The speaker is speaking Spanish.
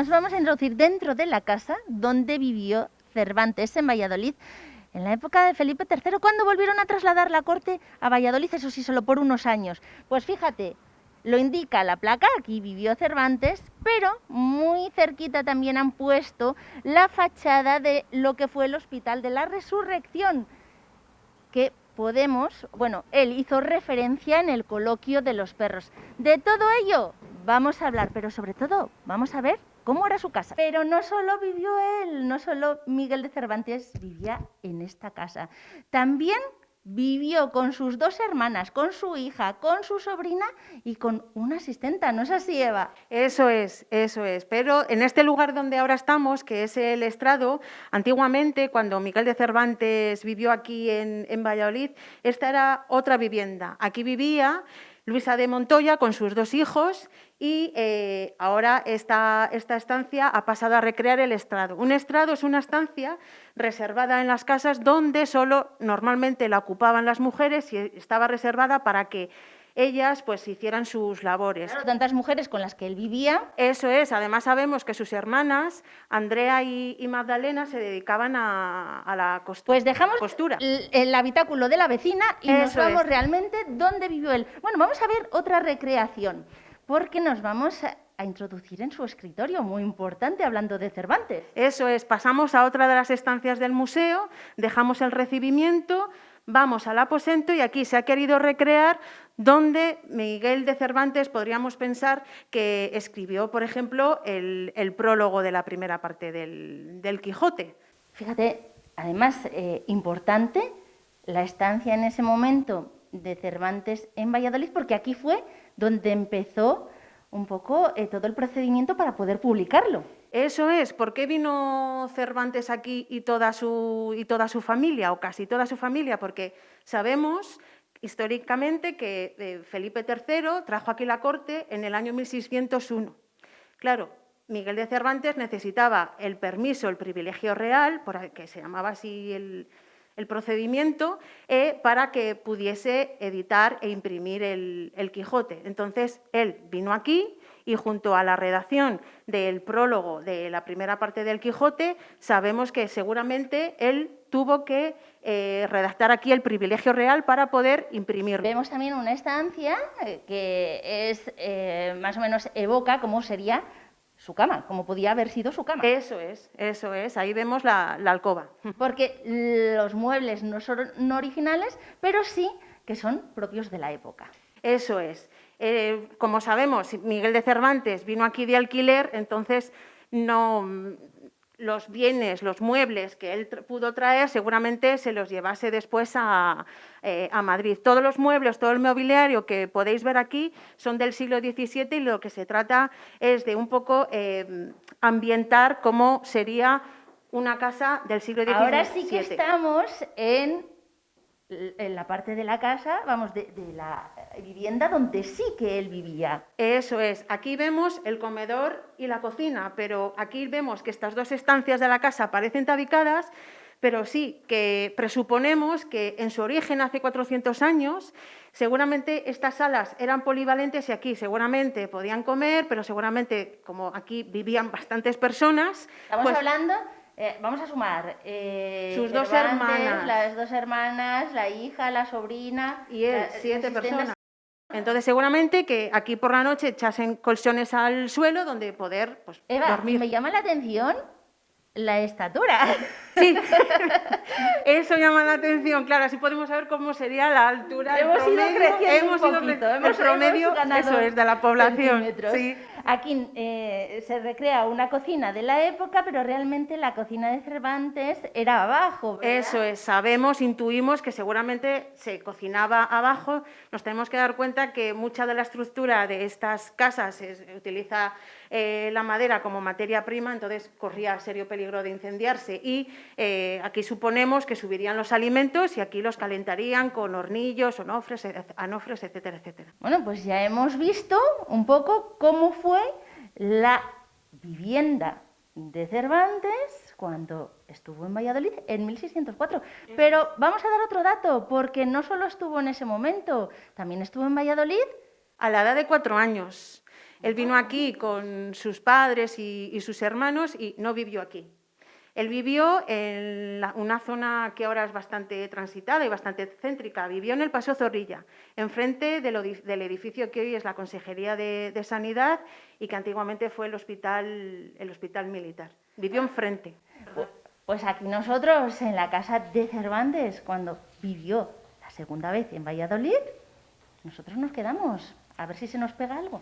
nos vamos a introducir dentro de la casa donde vivió Cervantes en Valladolid en la época de Felipe III, cuando volvieron a trasladar la corte a Valladolid, eso sí, solo por unos años. Pues fíjate, lo indica la placa, aquí vivió Cervantes, pero muy cerquita también han puesto la fachada de lo que fue el Hospital de la Resurrección, que podemos, bueno, él hizo referencia en el coloquio de los perros. De todo ello vamos a hablar, pero sobre todo vamos a ver cómo era su casa. Pero no solo vivió él, no solo Miguel de Cervantes vivía en esta casa, también vivió con sus dos hermanas, con su hija, con su sobrina y con una asistenta, ¿no es así, Eva? Eso es. Pero en este lugar donde ahora estamos, que es el estrado, antiguamente, cuando Miguel de Cervantes vivió aquí en Valladolid, esta era otra vivienda. Aquí vivía Luisa de Montoya con sus dos hijos y ahora esta estancia ha pasado a recrear el estrado. Un estrado es una estancia reservada en las casas donde solo normalmente la ocupaban las mujeres y estaba reservada para que ellas pues hicieran sus labores. Claro, tantas mujeres con las que él vivía. Eso es, además sabemos que sus hermanas, Andrea y Magdalena, se dedicaban a la costura. Pues dejamos el habitáculo de la vecina y nos vamos realmente donde vivió él. Bueno, vamos a ver otra recreación, porque nos vamos a introducir en su escritorio, muy importante, hablando de Cervantes. Eso es, pasamos a otra de las estancias del museo, dejamos el recibimiento, vamos al aposento y aquí se ha querido recrear donde Miguel de Cervantes podríamos pensar que escribió, por ejemplo, el prólogo de la primera parte del Quijote. Fíjate, además, importante la estancia en ese momento de Cervantes en Valladolid, porque aquí fue donde empezó un poco todo el procedimiento para poder publicarlo. Eso es. ¿Por qué vino Cervantes aquí y toda su familia, o casi toda su familia? Porque sabemos históricamente que Felipe III trajo aquí la corte en el año 1601. Claro, Miguel de Cervantes necesitaba el permiso, el privilegio real, que se llamaba así el procedimiento, para que pudiese editar e imprimir el Quijote. Entonces, él vino aquí y junto a la redacción del prólogo de la primera parte del Quijote, sabemos que seguramente él tuvo que redactar aquí el privilegio real para poder imprimirlo. Vemos también una estancia que es más o menos evoca cómo sería su cama, cómo podía haber sido su cama. Eso es. Ahí vemos la alcoba. Porque los muebles no son originales, pero sí que son propios de la época. Eso es. Como sabemos, Miguel de Cervantes vino aquí de alquiler, entonces los bienes, los muebles que él pudo traer, seguramente se los llevase después a Madrid. Todos los muebles, todo el mobiliario que podéis ver aquí son del siglo XVII y lo que se trata es de un poco ambientar cómo sería una casa del siglo XVII. Ahora sí que estamos en la parte de la casa, vamos, de la vivienda donde sí que él vivía. Eso es. Aquí vemos el comedor y la cocina, pero aquí vemos que estas dos estancias de la casa parecen tabicadas, pero sí que presuponemos que en su origen, hace 400 años, seguramente estas salas eran polivalentes y aquí seguramente podían comer, pero seguramente, como aquí vivían bastantes personas... Estamos hablando... vamos a sumar sus dos hermanas, las dos hermanas, la hija, la sobrina y él, 7 personas. Entonces seguramente que aquí por la noche echasen colchones al suelo donde poder Eva, dormir. Me llama la atención la estatura. Sí, eso llama la atención, claro, así podemos saber cómo sería la altura. Hemos ido creciendo un poquito, el promedio, eso es, de la población. Sí. Aquí se recrea una cocina de la época, pero realmente la cocina de Cervantes era abajo, ¿verdad? Eso es, intuimos que seguramente se cocinaba abajo. Nos tenemos que dar cuenta que mucha de la estructura de estas casas utiliza la madera como materia prima, entonces corría serio peligro de incendiarse y aquí suponemos que subirían los alimentos y aquí los calentarían con hornillos, anofres, etcétera, etcétera. Bueno, pues ya hemos visto un poco cómo fue la vivienda de Cervantes cuando estuvo en Valladolid en 1604. Pero vamos a dar otro dato, porque no solo estuvo en ese momento, también estuvo en Valladolid a la edad de 4 años. Él vino aquí con sus padres y sus hermanos y no vivió aquí. Él vivió en una zona que ahora es bastante transitada y bastante céntrica. Vivió en el Paseo Zorrilla, enfrente del edificio que hoy es la Consejería de Sanidad y que antiguamente fue el hospital militar. Vivió enfrente. Pues aquí nosotros, en la casa de Cervantes, cuando vivió la segunda vez en Valladolid, nosotros nos quedamos a ver si se nos pega algo.